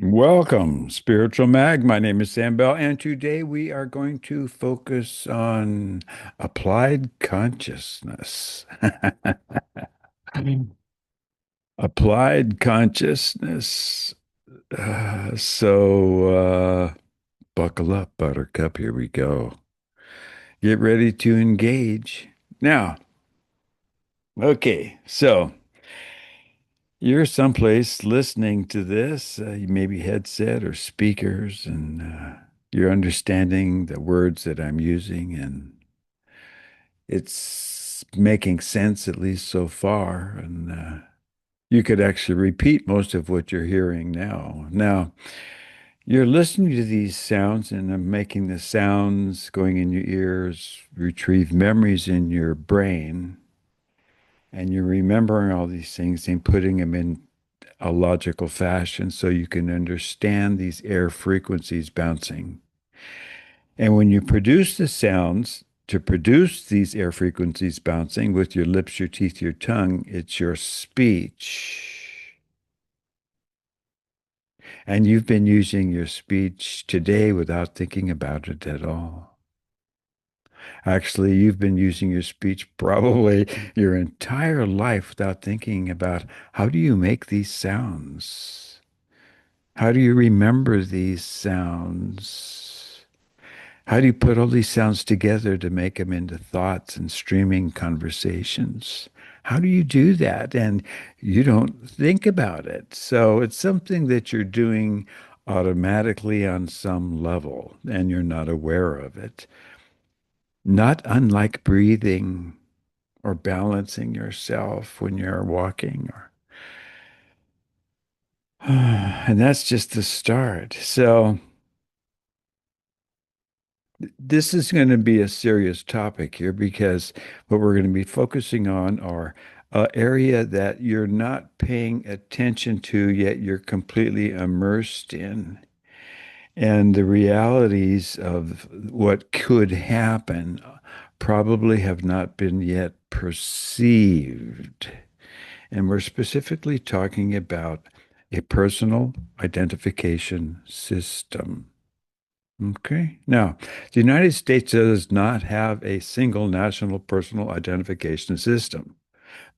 Welcome, Spiritual Mag. My name is Sam Bell, and today we are going to focus on applied consciousness. Applied consciousness. Buckle up, Buttercup. Here we go. Get ready to engage. Now, okay, so you're someplace listening to this, maybe headset or speakers, and you're understanding the words that I'm using, and it's making sense, at least so far. And you could actually repeat most of what you're hearing now. Now, you're listening to these sounds, and I'm making the sounds going in your ears retrieve memories in your brain, and you're remembering all these things and putting them in a logical fashion so you can understand these air frequencies bouncing. And when you produce the sounds to produce these air frequencies bouncing with your lips, your teeth, your tongue, it's your speech. And you've been using your speech today without thinking about it at all. Actually, you've been using your speech probably your entire life without thinking about how do you make these sounds? How do you remember these sounds? How do you put all these sounds together to make them into thoughts and streaming conversations? How do you do that? And you don't think about it. So it's something that you're doing automatically on some level, and you're not aware of it. Not unlike breathing or balancing yourself when you're walking or and that's just the start. So this is going to be a serious topic here because what we're going to be focusing on are area that you're not paying attention to yet you're completely immersed in. And the realities of what could happen probably have not been yet perceived. And we're specifically talking about a personal identification system. Okay. Now, the United States does not have a single national personal identification system,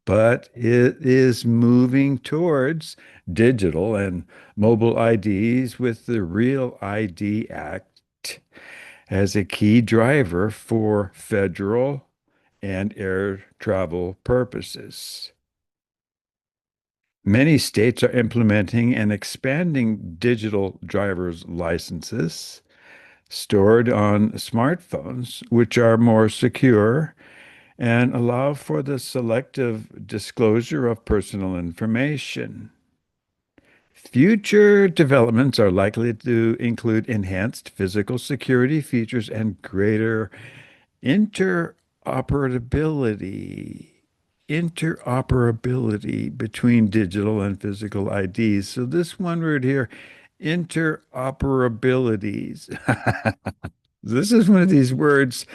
but it is moving towards digital and mobile IDs with the Real ID Act as a key driver for federal and air travel purposes. Many states are implementing and expanding digital driver's licenses stored on smartphones, which are more secure and allow for the selective disclosure of personal information. Future developments are likely to include enhanced physical security features and greater interoperability interoperability between digital and physical IDs. So this one word here, interoperabilities. This is one of these words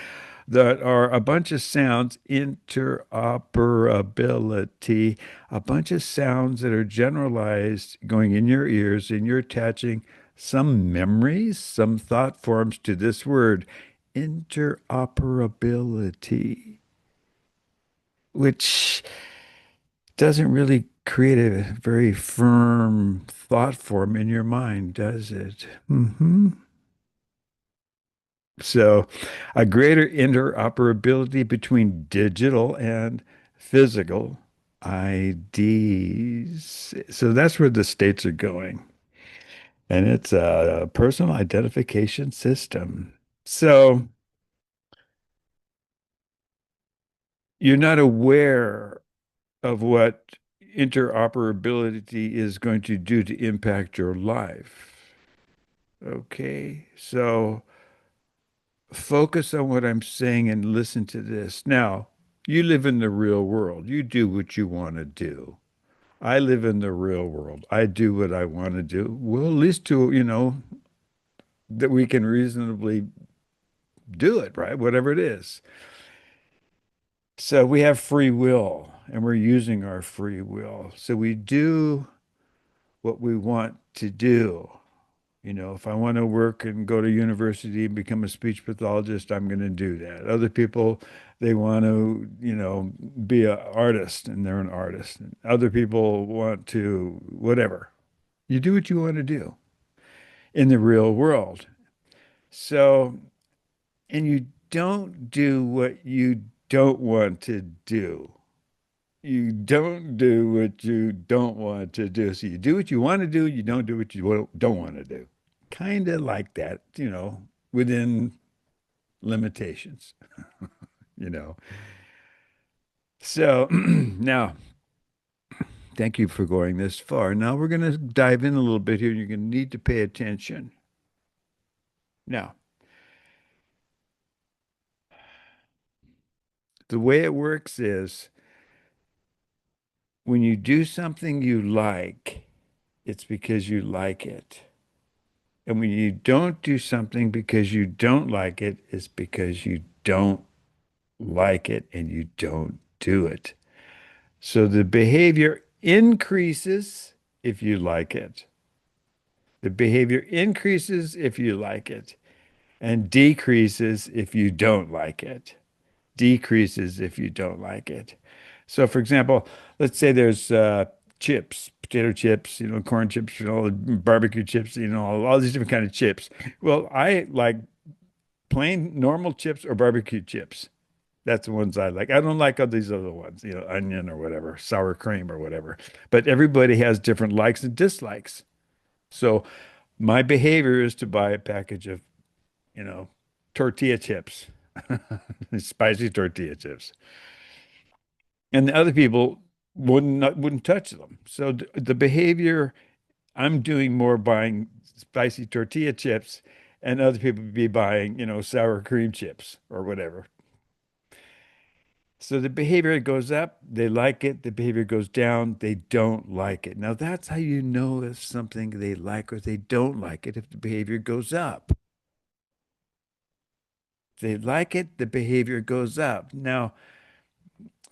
that are a bunch of sounds, interoperability, a bunch of sounds that are generalized going in your ears, and you're attaching some memories, some thought forms to this word, interoperability, which doesn't really create a very firm thought form in your mind, does it? So, a greater interoperability between digital and physical IDs. So that's where the states are going. And it's a personal identification system. So you're not aware of what interoperability is going to do to impact your life. Okay. So focus on what I'm saying and listen to this. Now, you live in the real world. You do what you want to do. I live in the real world. I do what I want to do. Well, at least that we can reasonably do it, right? Whatever it is. So we have free will and we're using our free will. So we do what we want to do. If I want to work and go to university and become a speech pathologist, I'm going to do that. Other people, they want to, be an artist and they're an artist. And other people want to, whatever. You do what you want to do in the real world. So, and you don't do what you don't want to do. You don't do what you don't want to do. So you do what you want to do, you don't do what you don't want to do. Kind of like that, within limitations, you know. So now, thank you for going this far. Now we're going to dive in a little bit here. You're going to need to pay attention. Now, the way it works is when you do something you like, it's because you like it. And when you don't do something because you don't like it, it's because you don't like it and you don't do it. So the behavior increases if you like it. The behavior increases if you like it and decreases if you don't like it. Decreases if you don't like it. So, for example, let's say there's chips, potato chips, corn chips, barbecue chips, all these different kind of chips. Well, I like plain normal chips or barbecue chips. That's the ones I like. I don't like all these other ones, onion or whatever, sour cream or whatever. But everybody has different likes and dislikes. So my behavior is to buy a package of, you know, tortilla chips, spicy tortilla chips. And the other people wouldn't touch them. So the behavior, I'm doing more buying spicy tortilla chips, and other people be buying, sour cream chips or whatever. So the behavior goes up, they like it. The behavior goes down, they don't like it. Now that's how you know if something they like or they don't like it, if the behavior goes up. If they like it, the behavior goes up. Now,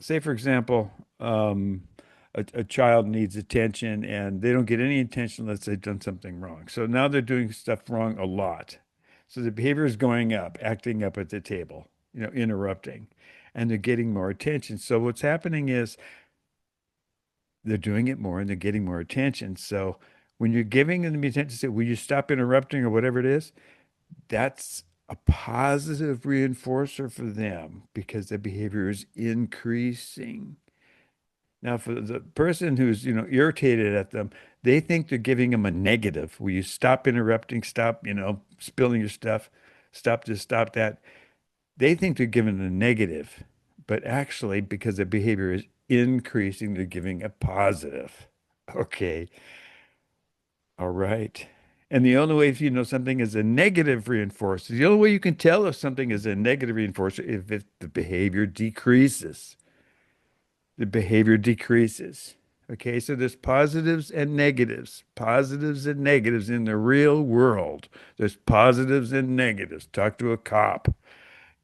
say for example, a child needs attention and they don't get any attention unless they've done something wrong. So now they're doing stuff wrong a lot. So the behavior is going up, acting up at the table, interrupting, and they're getting more attention. So what's happening is they're doing it more and they're getting more attention. So when you're giving them the attention, say, will you stop interrupting or whatever it is? That's a positive reinforcer for them because the behavior is increasing. Now, for the person who's, irritated at them, they think they're giving them a negative. Will you stop interrupting? Stop, spilling your stuff. Stop this, stop that. They think they're giving a negative, but actually, because the behavior is increasing, they're giving a positive. Okay. All right. And the only way if you know something is a negative reinforcer, the only way you can tell if something is a negative reinforcer if the behavior decreases. The behavior decreases. Okay, so there's positives and negatives in the real world. There's positives and negatives. Talk to a cop.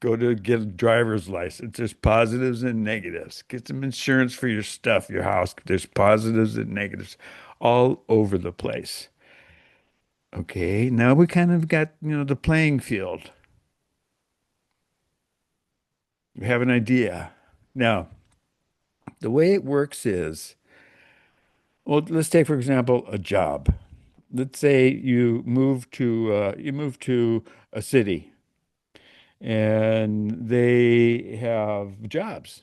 Go to get a driver's license. There's positives and negatives. Get some insurance for your stuff, your house. There's positives and negatives all over the place. Okay, now we kind of got, the playing field. We have an idea. Now, the way it works is, well, let's take, for example, a job. Let's say you move to a city and they have jobs.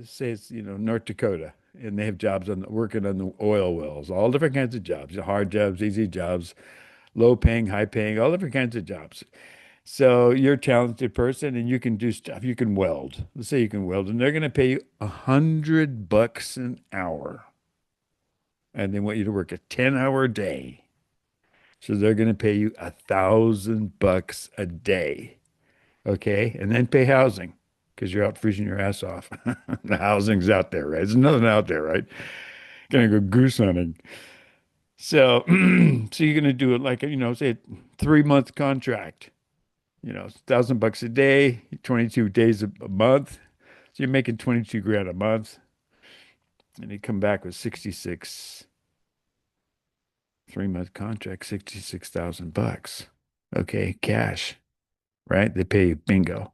Say it's North Dakota, and they have jobs working on the oil wells, all different kinds of jobs, hard jobs, easy jobs, low paying, high paying, all different kinds of jobs. So you're a talented person and you can do stuff. You can weld. Let's say you can weld, and they're going to pay you $100 an hour, and they want you to work a 10-hour day. So they're going to pay you $1,000 a day. Okay. And then pay housing because you're out freezing your ass off. The housing's out there, right? There's nothing out there, right? Gonna go goose hunting. So, so you're gonna do it like, say a 3-month contract, $1,000 a day, 22 days a month. So you're making 22 grand a month. And you come back with 66 3-month contract, 66,000 bucks. Okay, cash, right? They pay you bingo.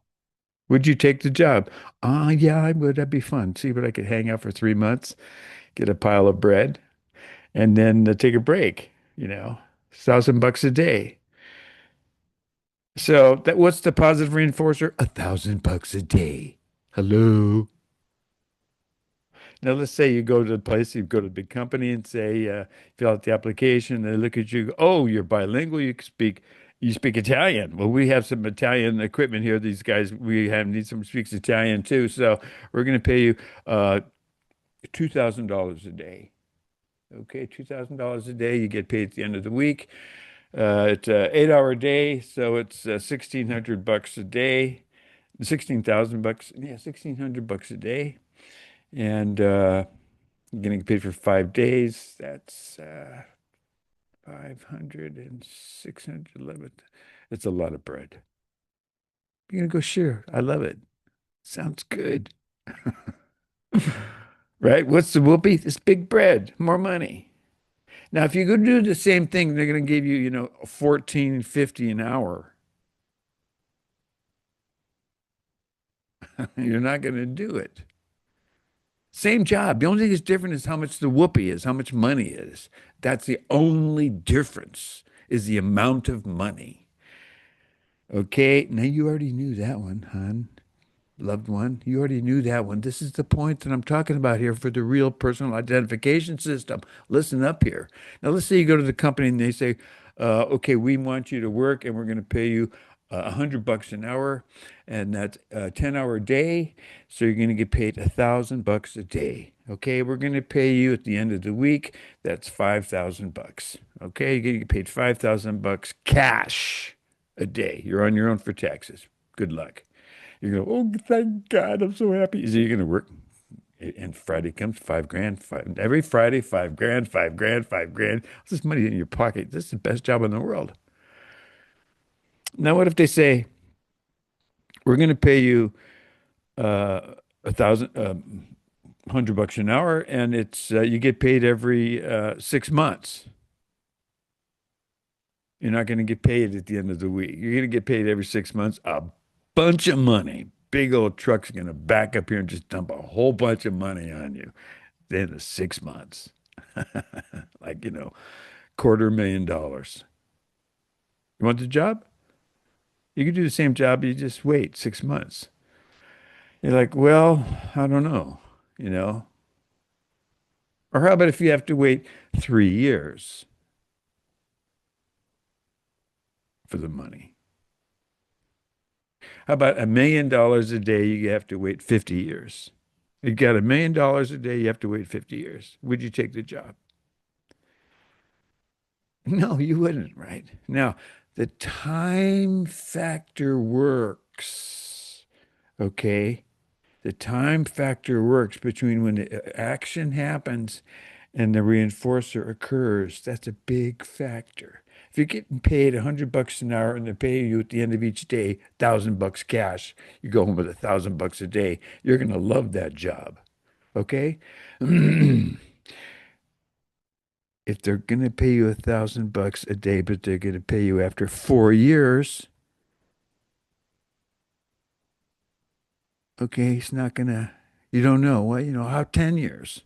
Would you take the job? Yeah, I would. That'd be fun. See what I could hang out for 3 months, get a pile of bread, and then take a break, 1,000 bucks a day. So that what's the positive reinforcer? 1,000 bucks a day. Hello. Now let's say you go to the place, you go to the big company and say, fill out the application. They look at you, oh, you're bilingual, you speak Italian. Well, we have some Italian equipment here. These guys, we have need someone who speaks Italian too. So we're going to pay you uh, $2,000 a day. Okay, $2,000 a day. You get paid at the end of the week. It's an 8-hour day, so it's 1,600 bucks a day, 16,000 bucks. Yeah, 1,600 bucks a day, and you're getting paid for 5 days. That's 500 and 611. It's a lot of bread. You're gonna go, sure. I love it. Sounds good. Right? What's the whoopee? This big bread, more money. Now, if you go do the same thing, they're gonna give you, 14.50 an hour. You're not gonna do it. Same job. The only thing that's different is how much the whoopee is, how much money is. That's the only difference is the amount of money. Okay, now you already knew that one, hon. Loved one. You already knew that one. This is the point that I'm talking about here for the real personal identification system. Listen up here. Now, let's say you go to the company and they say, okay, we want you to work and we're going to pay you 100 bucks an hour, and that's a 10-hour day. So you're going to get paid 1,000 bucks a day. Okay, we're going to pay you at the end of the week. That's 5,000 bucks. Okay, you're going to get paid 5,000 bucks cash a day. You're on your own for taxes. Good luck. You go, oh, thank God, I'm so happy. So you're going to work, and Friday comes, 5 grand, every Friday, 5 grand, 5 grand, 5 grand. All this money in your pocket. This is the best job in the world. Now, what if they say, we're going to pay you uh, 100 bucks an hour, and it's you get paid every 6 months. You're not going to get paid at the end of the week. You're going to get paid every 6 months, a bunch of money. Big old truck's going to back up here and just dump a whole bunch of money on you. Then the 6 months, like, $250,000. You want the job? You can do the same job. You just wait 6 months. You're like, well, I don't know, you know? Or how about if you have to wait 3 years for the money? How about $1 million a day? You have to wait 50 years. You got $1 million a day. You have to wait 50 years. Would you take the job? No, you wouldn't, right? Now, the time factor works. Okay. The time factor works between when the action happens and the reinforcer occurs. That's a big factor. If you're getting paid 100 bucks an hour and they're paying you at the end of each day 1,000 bucks cash, you go home with 1,000 bucks a day. You're gonna love that job. Okay? If they're gonna pay you 1,000 bucks a day, but they're gonna pay you after 4 years, okay, it's not gonna. You don't know. Well, how 10 years?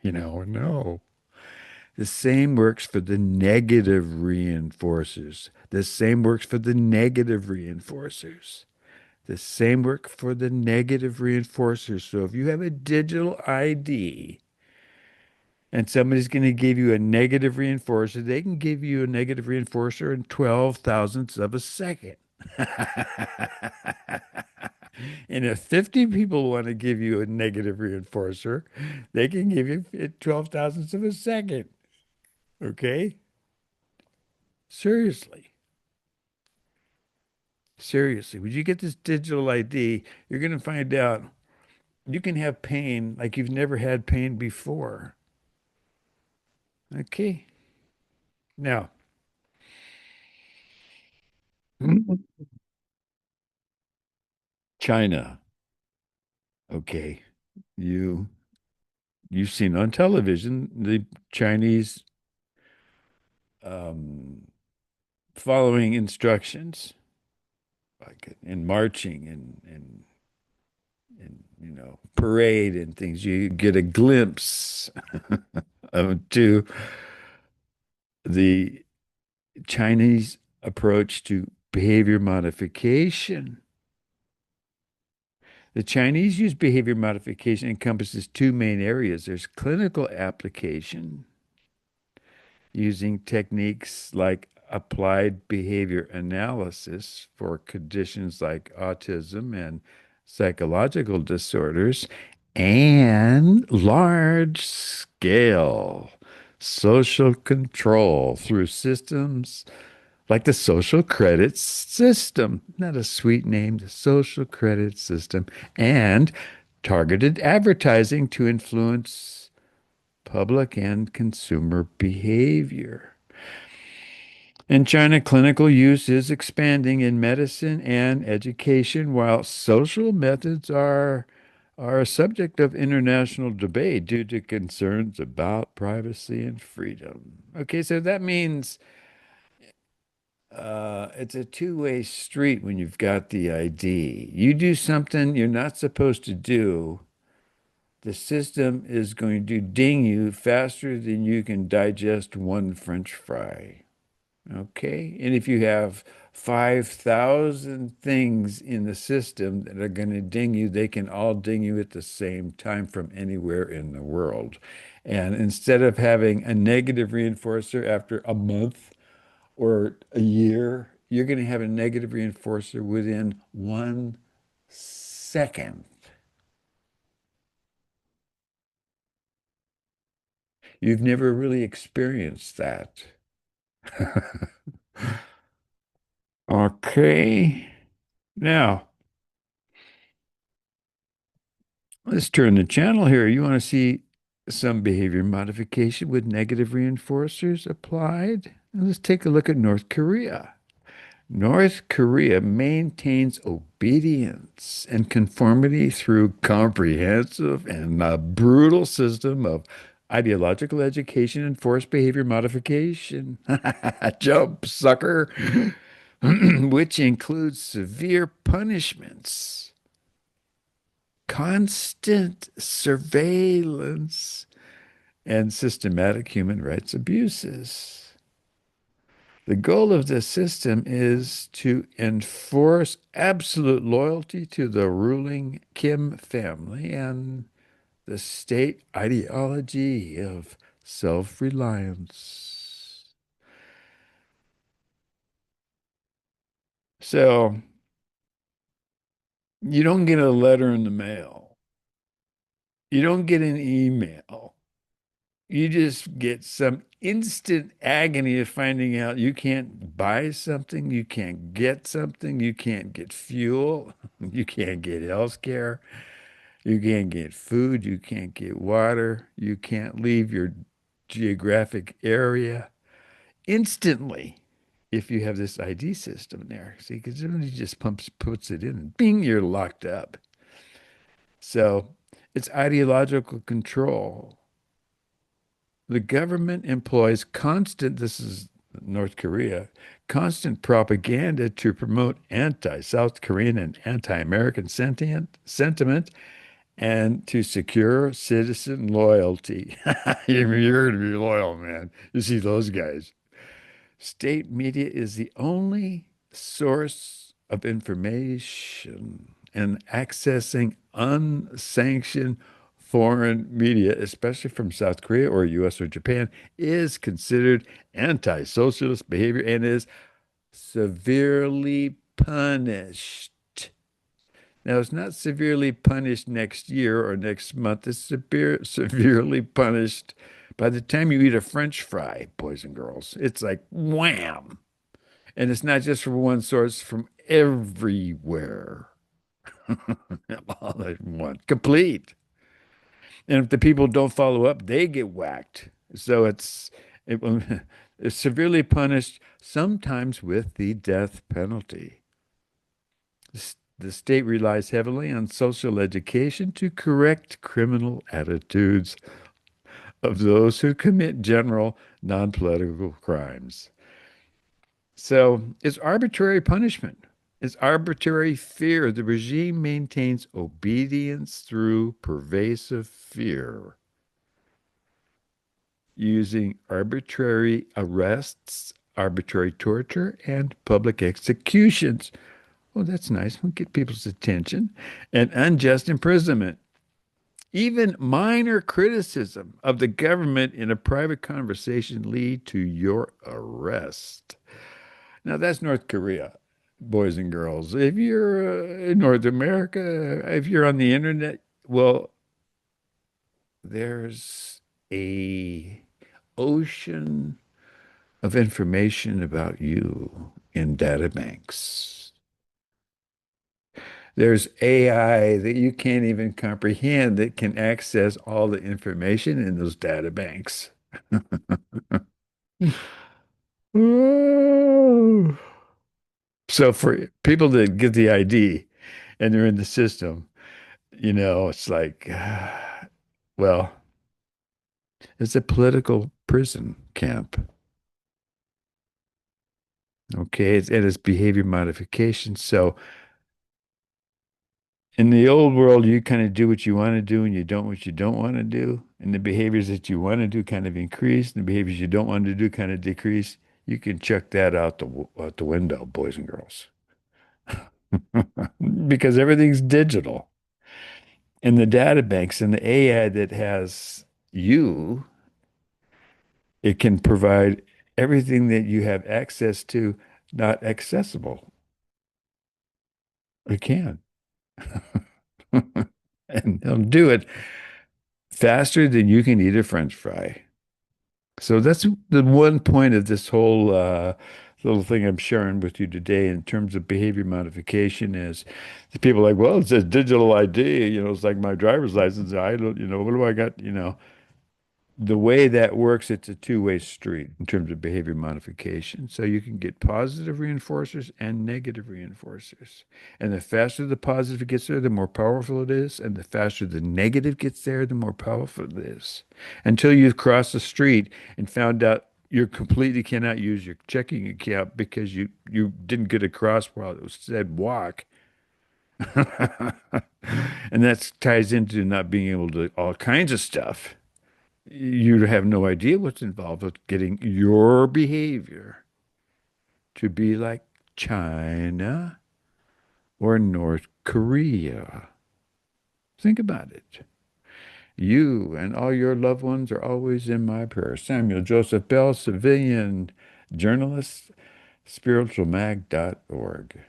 No. The same works for the negative reinforcers. The same works for the negative reinforcers. The same work for the negative reinforcers. So if you have a digital ID and somebody's going to give you a negative reinforcer, they can give you a negative reinforcer in 12 thousandths of a second. And if 50 people want to give you a negative reinforcer, they can give you 12 thousandths of a second. Okay? Seriously. Seriously. When you get this digital ID, you're going to find out you can have pain like you've never had pain before. Okay? Now, China. Okay. You you've seen on television the Chinese um, following instructions, like in marching and parade and things. You get a glimpse to the Chinese approach to behavior modification. The Chinese use behavior modification encompasses two main areas. There's clinical application using techniques like applied behavior analysis for conditions like autism and psychological disorders, and large scale social control through systems like the social credit system. Not a sweet name, the social credit system, and targeted advertising to influence public and consumer behavior. In China, clinical use is expanding in medicine and education, while social methods are a subject of international debate due to concerns about privacy and freedom. Okay, so that means it's a two-way street when you've got the ID. You do something you're not supposed to do, the system is going to ding you faster than you can digest one French fry. Okay. And if you have 5,000 things in the system that are going to ding you, they can all ding you at the same time from anywhere in the world. And instead of having a negative reinforcer after a month or a year, you're going to have a negative reinforcer within 1 second. You've never really experienced that. Okay. Now, let's turn the channel here. You want to see some behavior modification with negative reinforcers applied? And let's take a look at North Korea. North Korea maintains obedience and conformity through comprehensive and a brutal system of ideological education and forced behavior modification. Jump, sucker, which includes severe punishments, constant surveillance, and systematic human rights abuses. The goal of this system is to enforce absolute loyalty to the ruling Kim family and the state ideology of self-reliance. So you don't get a letter in the mail. You don't get an email. You just get some instant agony of finding out you can't buy something, you can't get something, you can't get fuel, you can't get health care, you can't get food, you can't get water, you can't leave your geographic area instantly if you have this ID system there. See, because somebody just puts it in and bing, you're locked up. So it's ideological control. The government employs constant, this is North Korea, constant propaganda to promote anti-South Korean and anti-American sentiment and to secure citizen loyalty. You're going to be loyal, man. You see those guys. State media is the only source of information, and accessing unsanctioned foreign media, especially from South Korea or US or Japan, is considered anti-socialist behavior and is severely punished. Now, it's not severely punished next year or next month. It's severely punished by the time you eat a French fry, boys and girls. It's like wham. And it's not just from one source, from everywhere. All at once. Complete. And if the people don't follow up, they get whacked. So it, it's severely punished, sometimes with the death penalty. The state relies heavily on social education to correct criminal attitudes. of those who commit general non-political crimes. So it's arbitrary punishment. It's arbitrary fear. The regime maintains obedience through pervasive fear, using arbitrary arrests, arbitrary torture, and public executions. Oh, that's nice. We'll get people's attention. And unjust imprisonment. Even minor criticism of the government in a private conversation lead to your arrest. Now that's North Korea, boys and girls. If you're in North America, if you're on the internet, well, there's a ocean of information about you in data banks. There's AI that you can't even comprehend that can access all the information in those data banks. So for people that get the ID and they're in the system, it's like, well, it's a political prison camp. Okay. And it's behavior modification. So in the old world, you kind of do what you want to do and you don't what you don't want to do. And the behaviors that you want to do kind of increase, and the behaviors you don't want to do kind of decrease. You can check that out the window, boys and girls, because everything's digital. And the data banks and the AI that has you, it can provide everything that you have access to, not accessible. It can. And they'll do it faster than you can eat a French fry. So that's the one point of this whole little thing I'm sharing with you today in terms of behavior modification is the people are like, well, it says digital ID, it's like my driver's license. I don't, what do I got? The way that works, it's a two-way street in terms of behavior modification. So you can get positive reinforcers and negative reinforcers. And the faster the positive gets there, the more powerful it is. And the faster the negative gets there, the more powerful it is. Until you've crossed the street and found out you completely cannot use your checking account because you didn't get across while it was said walk. And that ties into not being able to do all kinds of stuff. You have no idea what's involved with getting your behavior to be like China or North Korea. Think about it. You and all your loved ones are always in my prayers. Samuel Joseph Bell, civilian journalist, spiritualmag.org.